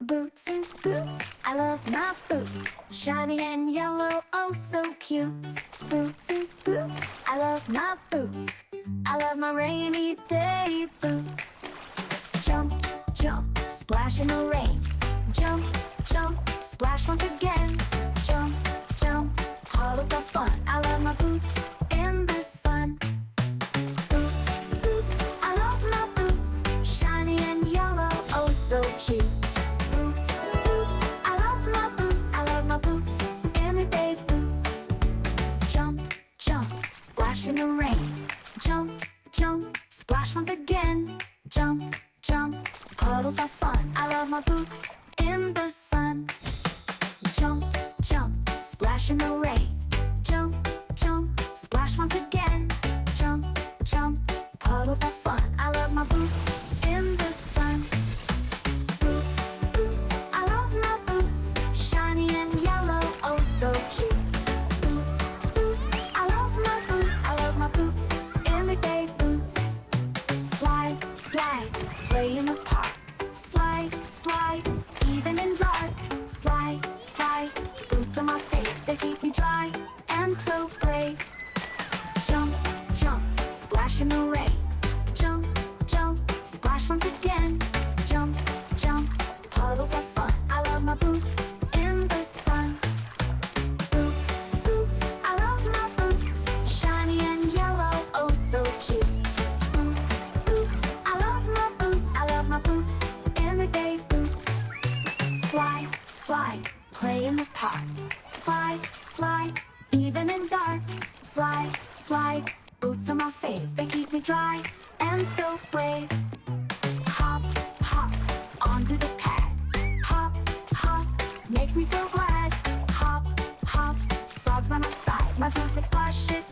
Boots, boots, I love my boots. Shiny and yellow, oh so cute. Boots, boots, I love my boots. I love my rainy day boots. Jump, jump, splash in the rain. Jump, jump, splash once again. Jump, jump, puddles of fun. I love my boots in the sun. Boots, boots, I love my boots. Shiny and yellow, oh so cute. Boots, boots, I love my boots. I love my boots in the day boots. Jump, jump, splash in the rain. Jump, jump, splash once again. Jump, jump, puddles of fun. I love my boots in the sun. Jump, jump, splash in the rain. Jump, jump, splash once again. Jump, jump, puddles of fun. I love my boots in the sun. Boots, boots, I love my boots. Shiny and yellow, oh so cute. Boots, boots, I love my boots. I love my boots in the day boots. Slide, slide, play in the park. Slide, slide, even in dark. Slide, slide, boots are my fave. They keep me dry and so brave. Jump, jump, splash in the rain. Jump, jump, splash once again. Jump, jump, puddles are fun. I love my boots in the sun. Boots, boots, I love my boots. Shiny and yellow, oh so cute. Boots, boots, I love my boots. I love my boots in the day boots. Slide, slide, play in the park. Slide, slide, even in dark. Slide, slide, boots are my fave. They keep me dry and so brave. Hop, hop, onto the pad. Hop, hop, makes me so glad. Hop, hop, frogs by my side. My boots make splashes